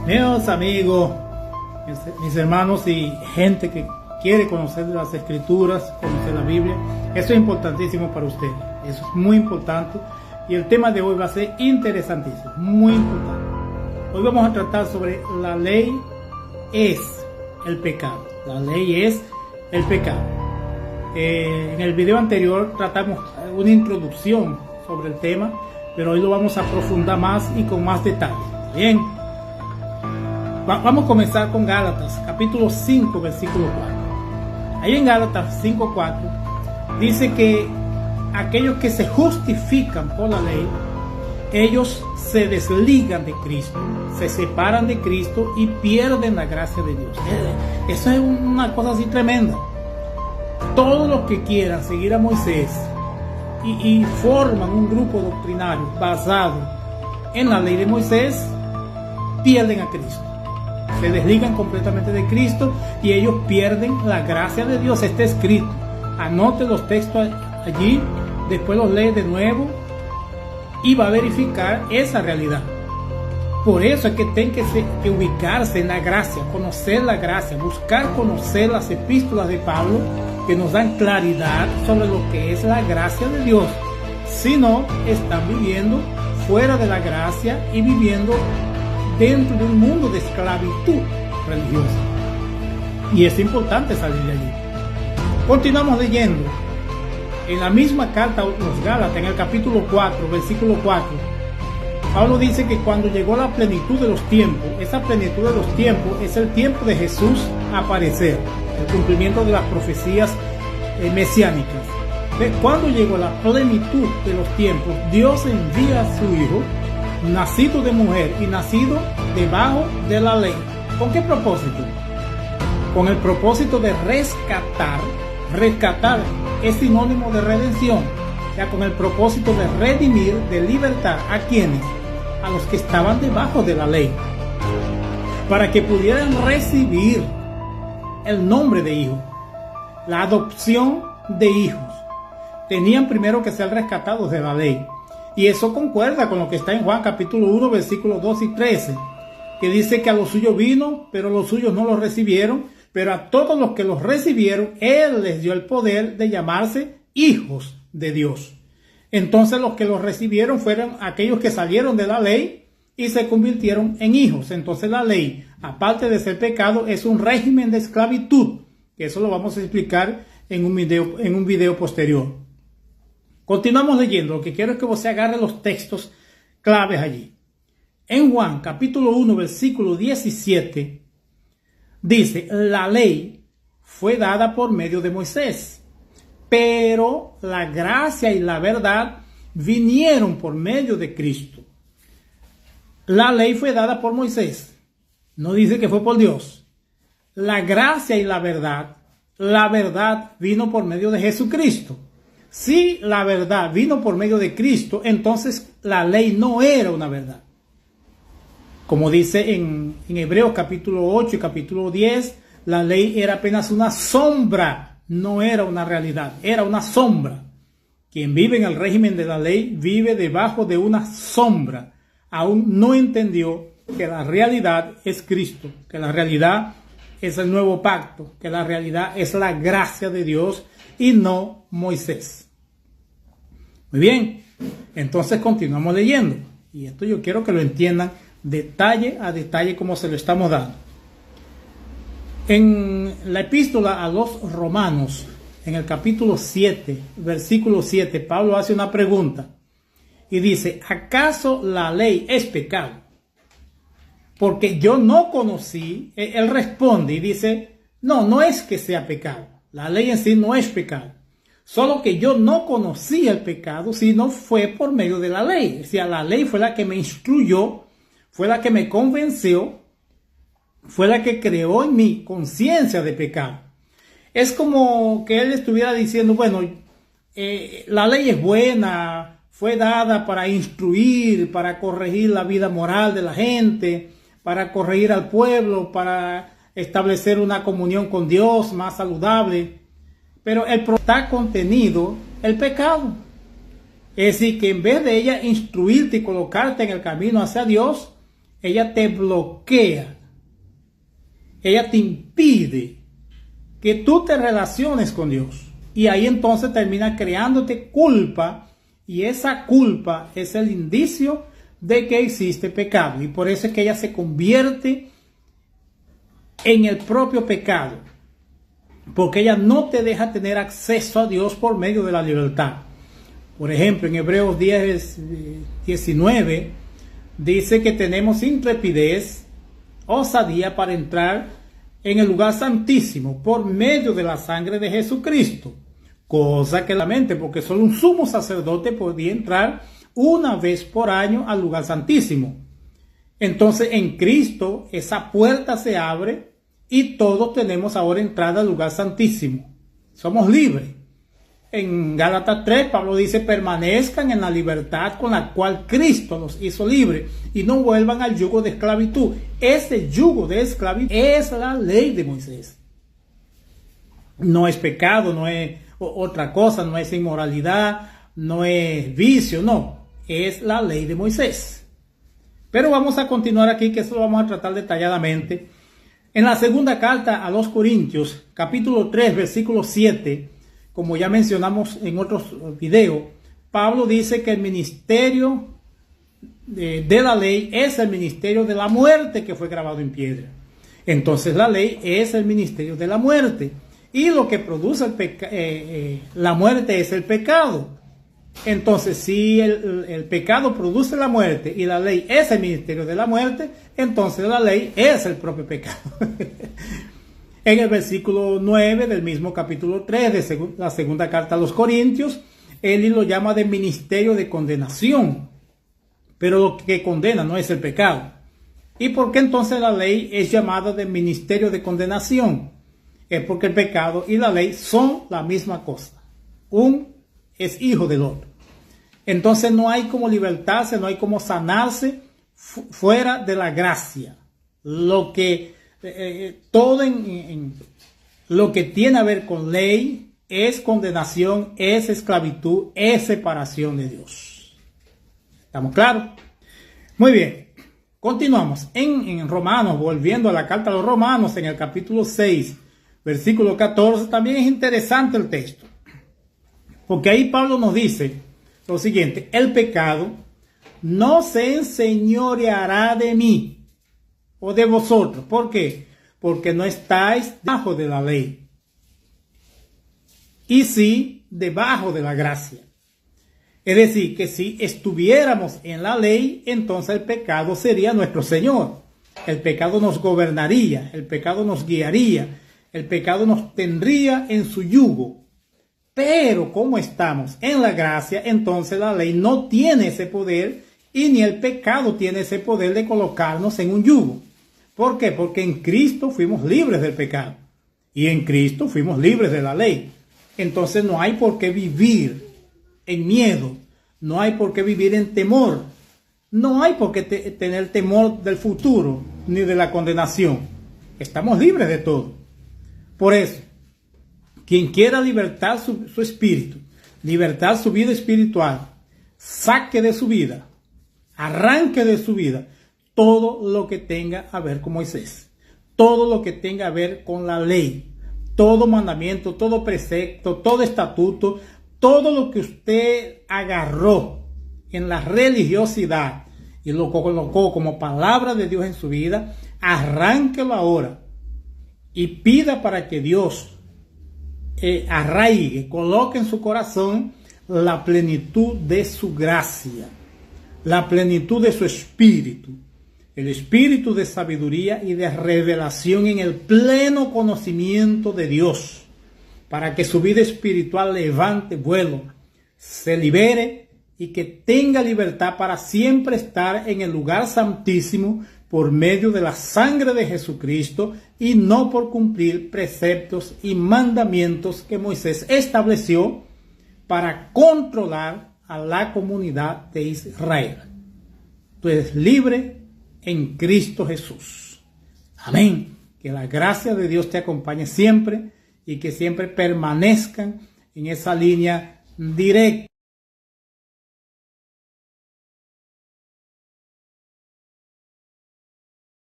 Meus amigos, mis hermanos y gente que quiere conocer las escrituras, conocer la Biblia, eso es importantísimo para ustedes, eso es muy importante y el tema de hoy va a ser interesantísimo, muy importante. Hoy vamos a tratar sobre la ley es el pecado, la ley es el pecado. En el video anterior tratamos una introducción sobre el tema, pero hoy lo vamos a profundizar más y con más detalle. Bien, vamos a comenzar con Gálatas, capítulo 5, versículo 4. Ahí en Gálatas 5:4 dice que aquellos que se justifican por la ley, ellos se desligan de Cristo, se separan de Cristo y pierden la gracia de Dios. Eso es una cosa así tremenda. Todos los que quieran seguir a Moisés y forman un grupo doctrinario basado en la ley de Moisés, pierden a Cristo. Se desligan completamente de Cristo y ellos pierden la gracia de Dios. Está escrito. Anote los textos allí, después los lee de nuevo y va a verificar esa realidad. Por eso es que tienen que ubicarse en la gracia, conocer la gracia, buscar conocer las epístolas de Pablo que nos dan claridad sobre lo que es la gracia de Dios. Si no, están viviendo fuera de la gracia y viviendo dentro de un mundo de esclavitud religiosa. Y es importante salir de allí. Continuamos leyendo. En la misma carta a los Gálatas, en el capítulo 4, versículo 4, Pablo dice que cuando llegó la plenitud de los tiempos, esa plenitud de los tiempos es el tiempo de Jesús aparecer, el cumplimiento de las profecías mesiánicas. Cuando llegó la plenitud de los tiempos, Dios envía a su Hijo, nacido de mujer y nacido debajo de la ley. ¿Con qué propósito? Con el propósito de rescatar. Rescatar es sinónimo de redención, ya con el propósito de redimir, de libertar a quienes, a los que estaban debajo de la ley, para que pudieran recibir el nombre de hijo, la adopción de hijos. Tenían primero que ser rescatados de la ley. Y eso concuerda con lo que está en Juan capítulo 1, versículos 2 y 13, que dice que a los suyos vino, pero los suyos no los recibieron, pero a todos los que los recibieron, Él les dio el poder de llamarse hijos de Dios. Entonces los que los recibieron fueron aquellos que salieron de la ley y se convirtieron en hijos. Entonces la ley, aparte de ser pecado, es un régimen de esclavitud, que eso lo vamos a explicar en un video posterior. Continuamos leyendo. Lo que quiero es que usted agarre los textos claves allí. En Juan capítulo 1 versículo 17 dice: la ley fue dada por medio de Moisés, pero la gracia y la verdad vinieron por medio de Cristo. La ley fue dada por Moisés, no dice que fue por Dios. La gracia y la verdad vino por medio de Jesucristo. Si la verdad vino por medio de Cristo, entonces la ley no era una verdad. Como dice en Hebreos capítulo 8 y capítulo 10, la ley era apenas una sombra, no era una realidad, era una sombra. Quien vive en el régimen de la ley vive debajo de una sombra. Aún no entendió que la realidad es Cristo, que la realidad es el nuevo pacto, que la realidad es la gracia de Dios y no Moisés. Muy bien, entonces continuamos leyendo. Y esto yo quiero que lo entiendan detalle a detalle como se lo estamos dando. En la epístola a los Romanos, en el capítulo 7, versículo 7, Pablo hace una pregunta y dice: ¿acaso la ley es pecado? Porque yo no conocí. Él responde y dice: no es que sea pecado. La ley en sí no es pecado. Solo que yo no conocí el pecado, sino fue por medio de la ley. O sea, la ley fue la que me instruyó, fue la que me convenció, fue la que creó en mí conciencia de pecado. Es como que él estuviera diciendo: bueno, la ley es buena, fue dada para instruir, para corregir la vida moral de la gente, para corregir al pueblo, para establecer una comunión con Dios más saludable. Pero está contenido el pecado. Es decir, que en vez de ella instruirte y colocarte en el camino hacia Dios, ella te bloquea, ella te impide que tú te relaciones con Dios. Y ahí entonces termina creándote culpa, y esa culpa es el indicio de que existe pecado. Y por eso es que ella se convierte en el propio pecado, porque ella no te deja tener acceso a Dios por medio de la libertad. Por ejemplo, en Hebreos 10:19 dice que tenemos intrepidez, osadía para entrar en el lugar santísimo por medio de la sangre de Jesucristo. Cosa que la mente, porque solo un sumo sacerdote podía entrar una vez por año al lugar santísimo. Entonces en Cristo esa puerta se abre y todos tenemos ahora entrada al lugar santísimo. Somos libres. En Gálatas 3, Pablo dice: permanezcan en la libertad con la cual Cristo los hizo libres y no vuelvan al yugo de esclavitud. Ese yugo de esclavitud es la ley de Moisés. No es pecado, no es otra cosa, no es inmoralidad, no es vicio, no. Es la ley de Moisés. Pero vamos a continuar aquí, que eso lo vamos a tratar detalladamente. En la segunda carta a los Corintios, capítulo 3, versículo 7, como ya mencionamos en otros videos, Pablo dice que el ministerio de la ley es el ministerio de la muerte que fue grabado en piedra. Entonces la ley es el ministerio de la muerte. Y lo que produce la muerte es el pecado. Entonces, si el pecado produce la muerte y la ley es el ministerio de la muerte, entonces la ley es el propio pecado. En el versículo 9 del mismo capítulo 3 de la segunda carta a los Corintios, él lo llama de ministerio de condenación. Pero lo que condena no es el pecado. ¿Y por qué entonces la ley es llamada de ministerio de condenación? Es porque el pecado y la ley son la misma cosa. Un es hijo del otro. Entonces no hay como libertarse, no hay como sanarse fuera de la gracia. Lo que todo lo que tiene a ver con ley es condenación, es esclavitud, es separación de Dios. ¿Estamos claros? Muy bien. Continuamos en Romanos, volviendo a la carta a los Romanos, en el capítulo 6, versículo 14, también es interesante el texto. Porque ahí Pablo nos dice lo siguiente: el pecado no se enseñoreará de mí o de vosotros. ¿Por qué? Porque no estáis debajo de la ley, y sí debajo de la gracia. Es decir, que si estuviéramos en la ley, entonces el pecado sería nuestro Señor. El pecado nos gobernaría, el pecado nos guiaría, el pecado nos tendría en su yugo. Pero como estamos en la gracia, entonces la ley no tiene ese poder, y ni el pecado tiene ese poder de colocarnos en un yugo. ¿Por qué? Porque en Cristo fuimos libres del pecado y en Cristo fuimos libres de la ley. Entonces no hay por qué vivir en miedo, no hay por qué vivir en temor, no hay por qué tener temor del futuro ni de la condenación. Estamos libres de todo. Por eso, quien quiera libertar su espíritu, libertar su vida espiritual, saque de su vida, arranque de su vida todo lo que tenga a ver con Moisés, todo lo que tenga a ver con la ley, todo mandamiento, todo precepto, todo estatuto, todo lo que usted agarró en la religiosidad y lo colocó como palabra de Dios en su vida, arránquelo ahora y pida para que Dios arraigue, coloque en su corazón la plenitud de su gracia, la plenitud de su espíritu, el espíritu de sabiduría y de revelación en el pleno conocimiento de Dios, para que su vida espiritual levante vuelo, se libere y que tenga libertad para siempre estar en el lugar santísimo por medio de la sangre de Jesucristo y no por cumplir preceptos y mandamientos que Moisés estableció para controlar a la comunidad de Israel. Tú eres libre en Cristo Jesús. Amén. Que la gracia de Dios te acompañe siempre y que siempre permanezcan en esa línea directa.